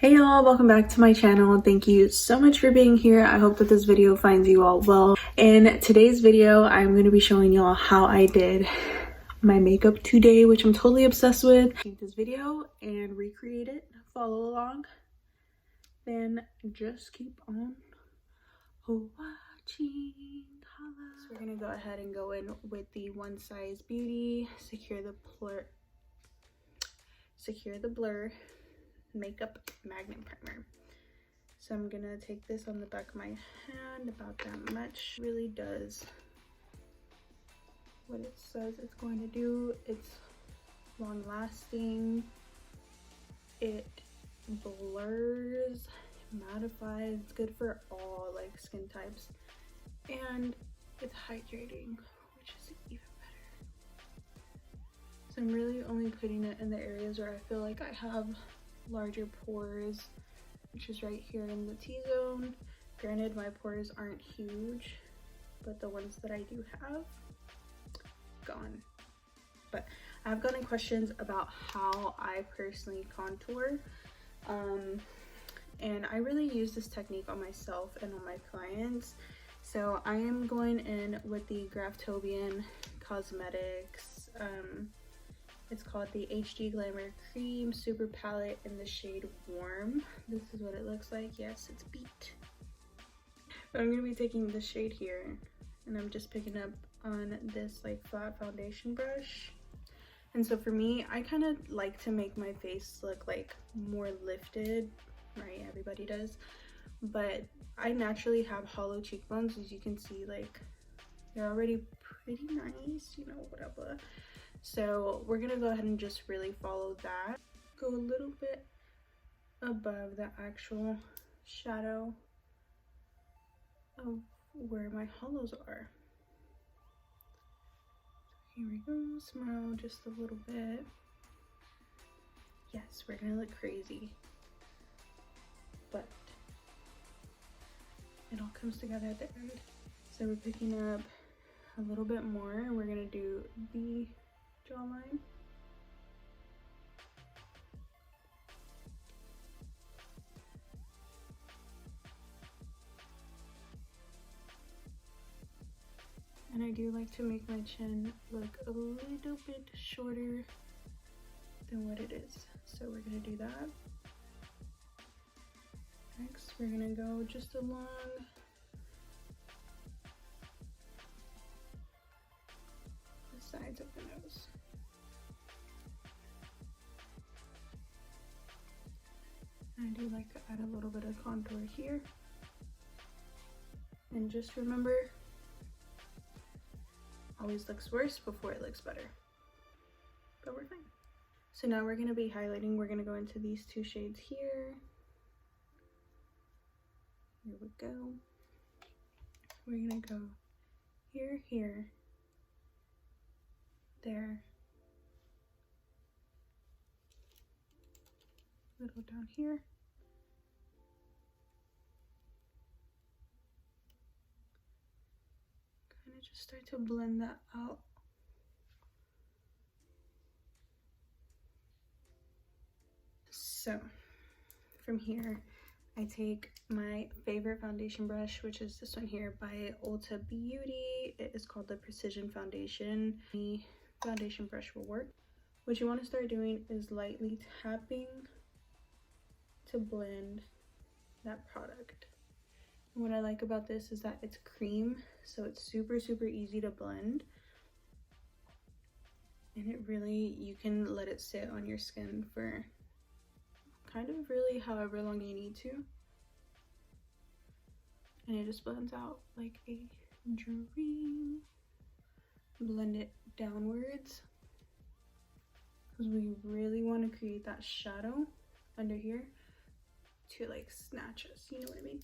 Hey y'all, welcome back to my channel. Thank you so much for being here. I hope that this video finds you all well. In today's video, I'm going to be showing y'all how I did my makeup today, which I'm totally obsessed with. Take this video and recreate it, follow along, then just keep on watching. So we're gonna go ahead and go in with the One Size Beauty Secure the Blur Makeup Magnet Primer. So I'm gonna take this on the back of my hand, about that much. It really does what it says it's going to do. It's long lasting, it blurs, mattifies, it's good for all like skin types, and it's hydrating, which is even better. So I'm really only putting it in the areas where I feel like I have larger pores, which is right here in the T-zone. Granted, my pores aren't huge, but the ones that I do have, gone. But I've gotten questions about how I personally contour, and I really use this technique on myself and on my clients. So I am going in with the GRWM Cosmetics, it's called the HD Glamour Cream Super Palette in the shade Warm. This is what it looks like. Yes, it's beat. But I'm gonna be taking this shade here, and I'm just picking up on this like flat foundation brush. And so for me, I kind of like to make my face look like more lifted, right? Everybody does. But I naturally have hollow cheekbones, as you can see, like they're already pretty nice, you know, whatever. So we're gonna go ahead and just really follow that. Go a little bit above the actual shadow of where my hollows are. Here we go, smile just a little bit. Yes, we're gonna look crazy, but it all comes together at the end. So we're picking up a little bit more, and we're gonna do the jawline. And I do like to make my chin look a little bit shorter than what it is. So we're gonna do that. Next, we're gonna go just along the sides of the nose. I do like to add a little bit of contour here. And just remember, always looks worse before it looks better. But we're fine. So now we're gonna be highlighting. We're gonna go into these two shades here. Here we go. We're gonna go here, here, there, a little down here. Kind of just start to blend that out. So from here, I take my favorite foundation brush, which is this one here by Ulta Beauty. It is called the Precision Foundation. The foundation brush will work. What you want to start doing is lightly tapping to blend that product. And what I like about this is that it's cream, so it's super easy to blend, and it really, you can let it sit on your skin for kind of really however long you need to, and it just blends out like a dream. Blend it downwards because we really want to create that shadow under here to like snatch us, you know what I mean?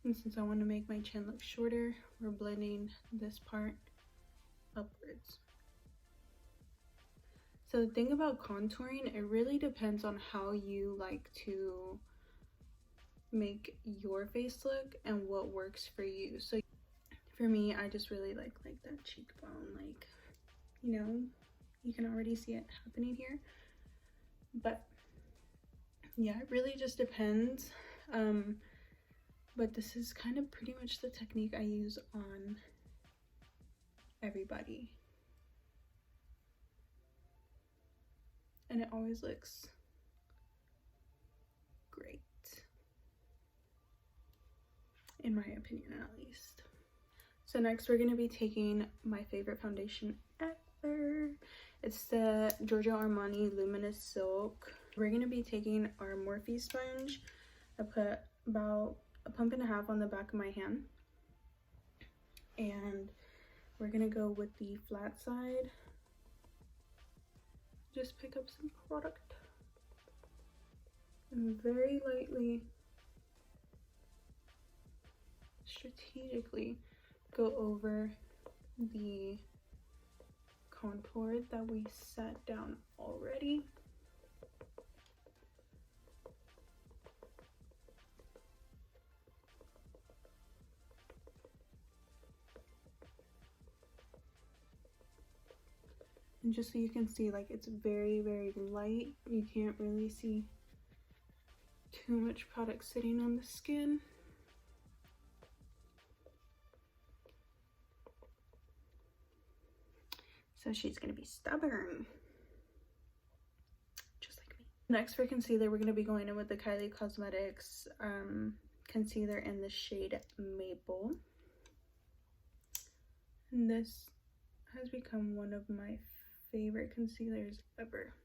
And since I want to make my chin look shorter, we're blending this part upwards. So the thing about contouring, it really depends on how you like to make your face look and what works for you. So For me, I just really like that cheekbone, like, you know, you can already see it happening here. But yeah, it really just depends. But this is kind of pretty much the technique I use on everybody. And it always looks great, in my opinion at least. So next we're going to be taking my favorite foundation ever. It's the Giorgio Armani Luminous Silk. We're going to be taking our Morphe sponge. I put about a pump and a half on the back of my hand. And we're going to go with the flat side. Just pick up some product. And very lightly, strategically go over the contour that we set down already. And just so you can see, like, it's very, very light. You can't really see too much product sitting on the skin. So she's gonna be stubborn, just like me. Next for concealer, we're gonna be going in with the Kylie Cosmetics concealer in the shade Maple. And this has become one of my favorite concealers ever.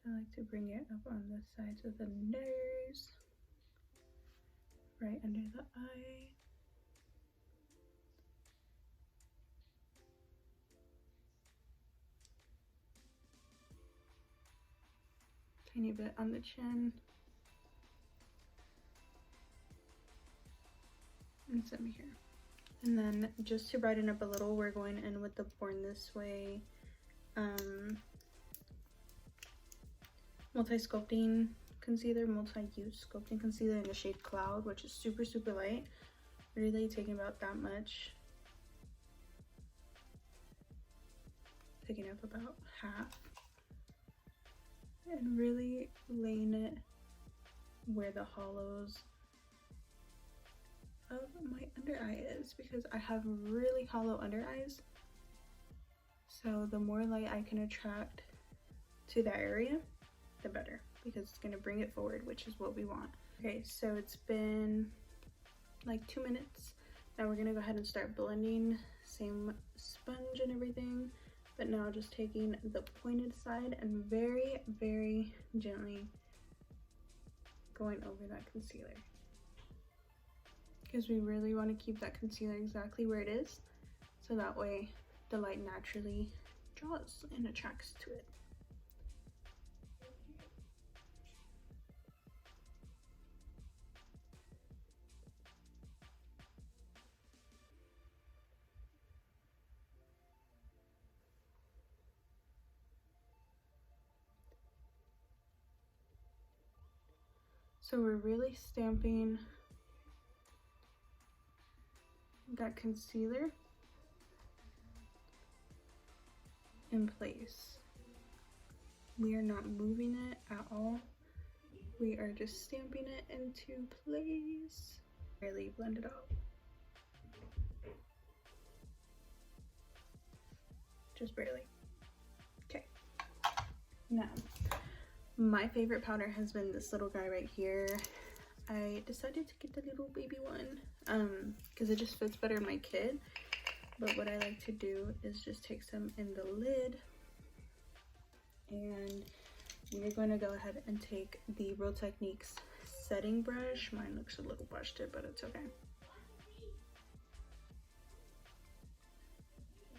So I like to bring it up on the sides of the nose, right under the eye. Tiny bit on the chin. And some here. And then just to brighten up a little, we're going in with the Born This Way multi-sculpting concealer, multi-use sculpting concealer in the shade Cloud, which is super, super light. Really taking about that much. Taking up about half. And really laying it where the hollows of my under eye is, because I have really hollow under eyes. So the more light I can attract to that area, the better, because it's going to bring it forward, which is what we want. Okay, so it's been like 2 minutes. Now we're going to go ahead and start blending. Same sponge and everything, but now just taking the pointed side and very, very gently going over that concealer, because we really want to keep that concealer exactly where it is, so that way the light naturally draws and attracts to it. So we're really stamping that concealer in place. We are not moving it at all. We are just stamping it into place. Really blend it out. Just barely. Okay. Now, my favorite powder has been this little guy right here. I decided to get the little baby one because it just fits better in my kit. But what I like to do is just take some in the lid, and we're going to go ahead and take the Real Techniques setting brush. Mine looks a little busted, but it's okay.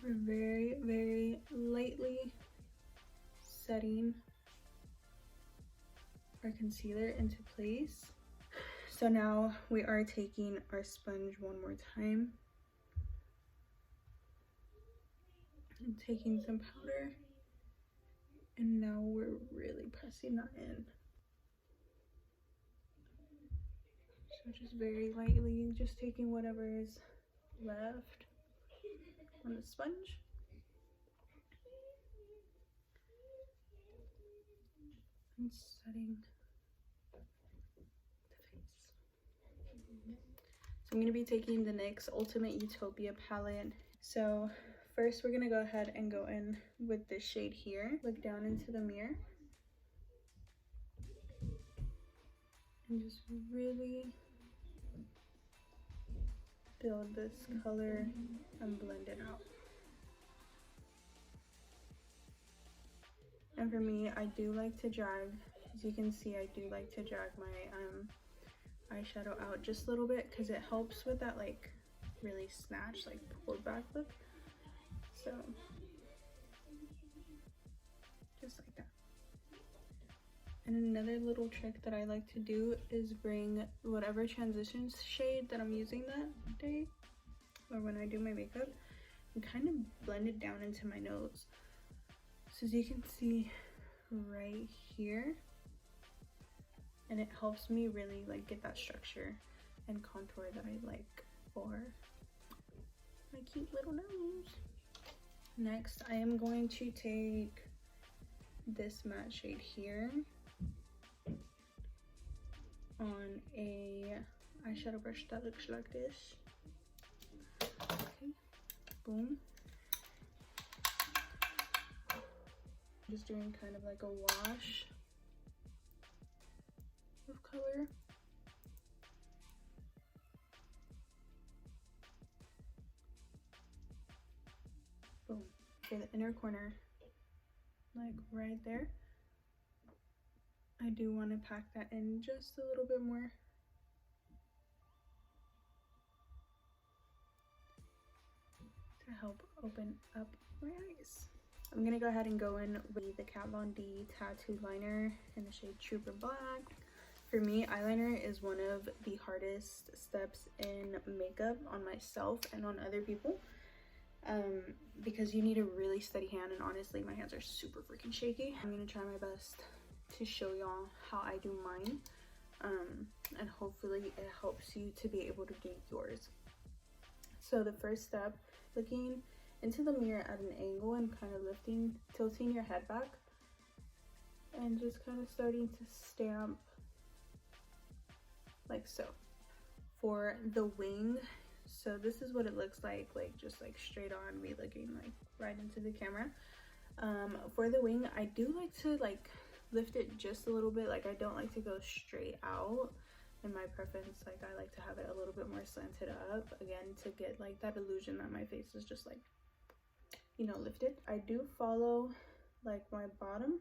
We're very, very lightly setting our concealer into place. So now we are taking our sponge one more time and taking some powder, and now we're really pressing that in. So just very lightly, just taking whatever is left on the sponge. And setting the face. So I'm going to be taking the NYX Ultimate Utopia palette. So first we're going to go ahead and go in with this shade here. Look down into the mirror. And just really build this color and blend it out. And for me, I do like to drag, as you can see, I do like to drag my eyeshadow out just a little bit because it helps with that like really snatched, like pulled back look. So just like that. And another little trick that I like to do is bring whatever transitions shade that I'm using that day or when I do my makeup and kind of blend it down into my nose. So as you can see right here, and it helps me really like get that structure and contour that I like for my cute little nose. Next, I am going to take this matte shade here on a eyeshadow brush that looks like this. Okay, boom. Just doing kind of like a wash of color. Boom. For the inner corner, like right there. I do want to pack that in just a little bit more. To help open up my eyes. I'm gonna go ahead and go in with the Kat Von D tattoo liner in the shade Trooper Black. For me, eyeliner is one of the hardest steps in makeup on myself and on other people, because you need a really steady hand, and honestly my hands are super freaking shaky. I'm gonna try my best to show y'all how I do mine, and hopefully it helps you to be able to do yours. So the first step, looking into the mirror at an angle and kind of tilting your head back and just kind of starting to stamp like so. For the wing, so this is what it looks like just like straight on me looking like right into the camera. For the wing, I do like to like lift it just a little bit. Like I don't like to go straight out. In my preference, like I like to have it a little bit more slanted up, again, to get like that illusion that my face is just like, you know, lifted. I do follow like my bottom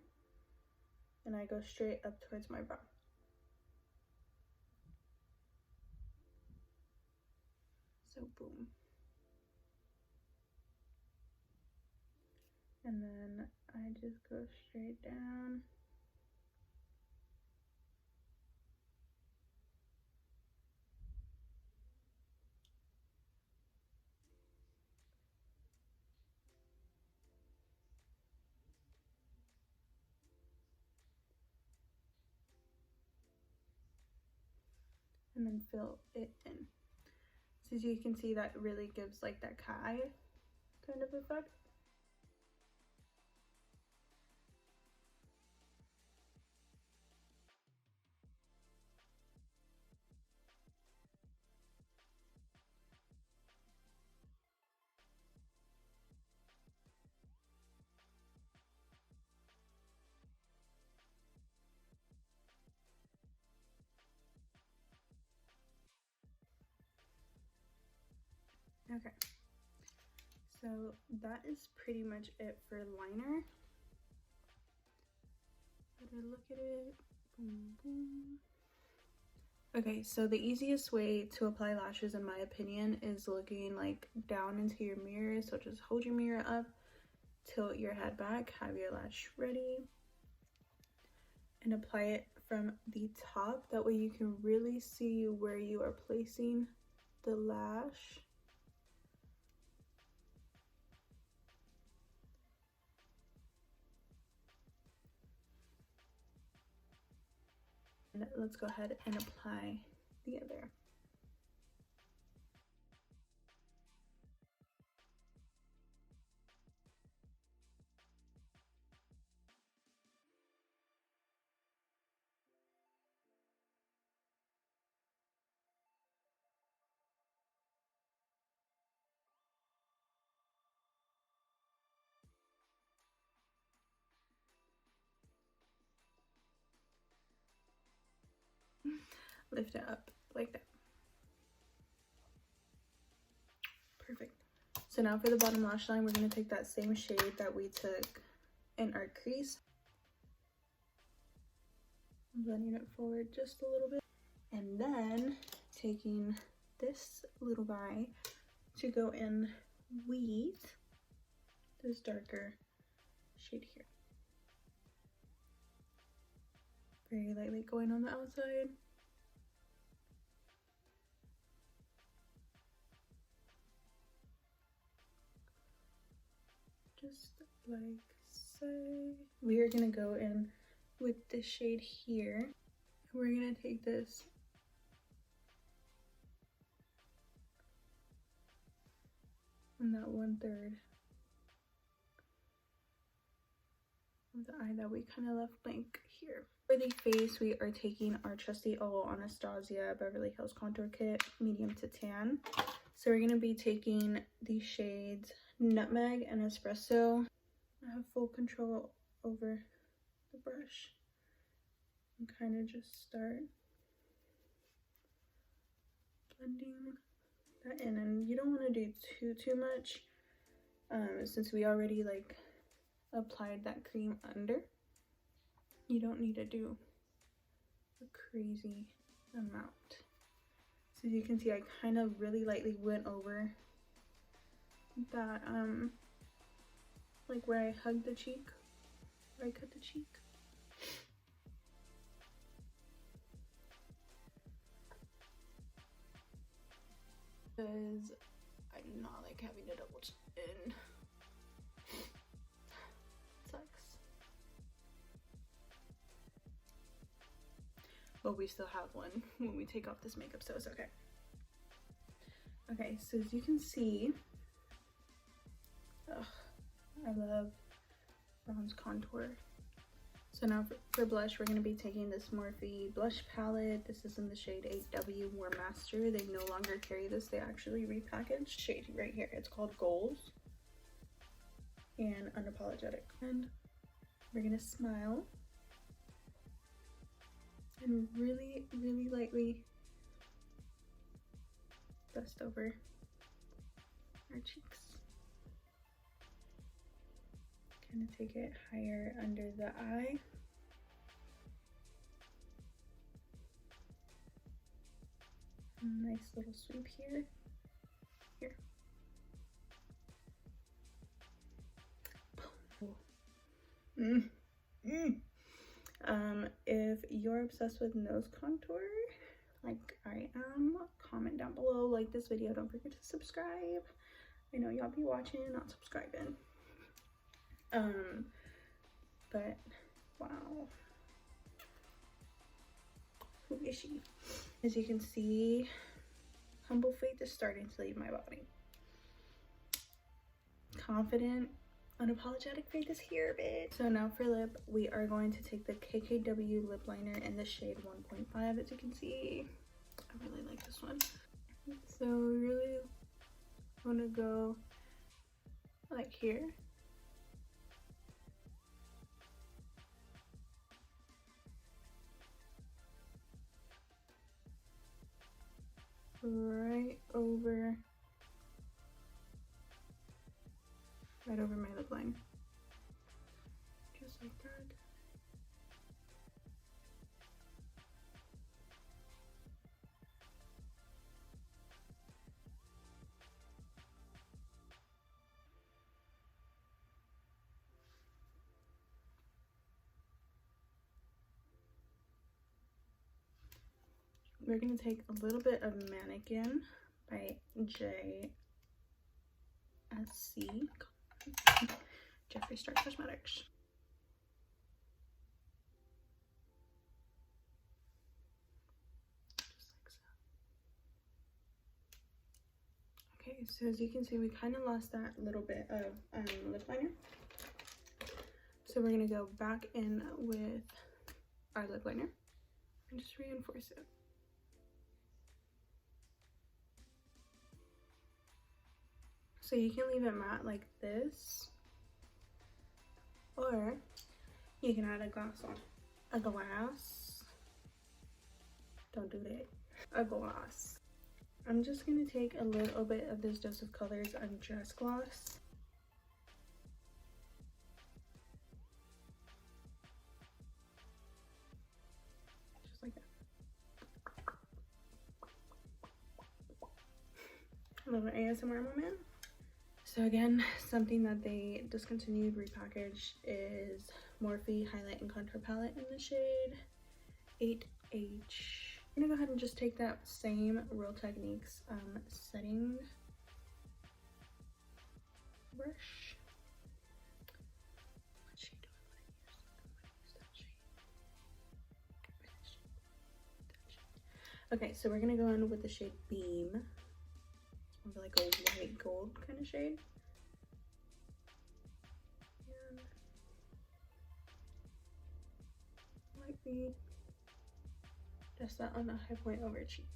and I go straight up towards my brow. So boom. And then I just go straight down. And then fill it in. So as you can see, that really gives like that cat eye kind of effect. Okay, so that is pretty much it for liner. Better look at it. Boom, boom. Okay, so the easiest way to apply lashes, in my opinion, is looking like down into your mirror. So just hold your mirror up, tilt your head back, have your lash ready, and apply it from the top. That way you can really see where you are placing the lash. And let's go ahead and apply the other. lift it up like that. Perfect. So now for the bottom lash line, we're going to take that same shade that we took in our crease, blending it forward just a little bit, and then taking this little guy to go in with this darker shade here. Very lightly going on the outside. Just like so. We are gonna go in with this shade here. We're gonna take this on that 1/3 of the eye that we kind of left blank here. For the face, we are taking our trusty old Anastasia Beverly Hills Contour Kit, medium to tan. So we're gonna be taking these shades Nutmeg and Espresso. I have full control over the brush and kind of just start blending that in. And you don't want to do too much since we already like applied that cream under. You don't need to do a crazy amount. So as you can see, I kind of really lightly went over that like where I hugged the cheek, where I cut the cheek. Because I do not like having a double chin. Sucks. But we still have one when we take off this makeup, so it's okay. Okay, so as you can see, I love bronze contour. So now for blush, we're going to be taking this Morphe blush palette. This is in the shade 8W War Master. They no longer carry this. They actually repackaged. Shade right here. It's called Goals and Unapologetic. And we're going to smile and really, really lightly dust over our cheeks. Kind of take it higher under the eye. Nice little sweep here. Here. If you're obsessed with nose contour like I am, comment down below, like this video, don't forget to subscribe. I know y'all be watching, not subscribing. But wow, who is she? As you can see, humble faith is starting to leave my body. Confident, unapologetic faith is here, bitch. So now for lip, we are going to take the KKW lip liner in the shade 1.5. As you can see, I really like this one. So we really want to go like here. Right over my lip line, just like that. We're going to take a little bit of Mannequin by JSC, Jeffree Star Cosmetics. Just like so. Okay, so as you can see, we kind of lost that little bit of lip liner. So we're going to go back in with our lip liner and just reinforce it. So you can leave it matte like this, or you can add a glass on. A glass Don't do that. A gloss. I'm just gonna take a little bit of this Dose of Colors Undress Gloss. Just like that. A little ASMR moment. So again, something that they discontinued, repackaged, is Morphe Highlight and Contour Palette in the shade 8H. I'm gonna go ahead and just take that same Real Techniques setting brush. What shade do I want to use? I want to use that shade. Okay, so we're gonna go in with the shade Beam. It's more like a white gold kind of shade. And lightly just that on the high point over cheek.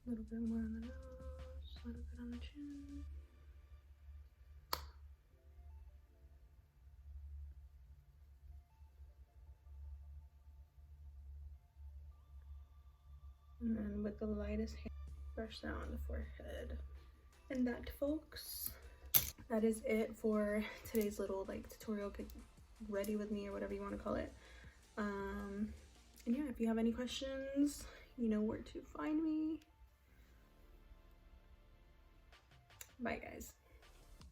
A little bit more on the nose, a little bit on the chin. And then with the lightest hand, brush that on the forehead. And that, folks, that is it for today's little like tutorial, get ready with me or whatever you want to call it. And yeah, if you have any questions, you know where to find me. Bye guys.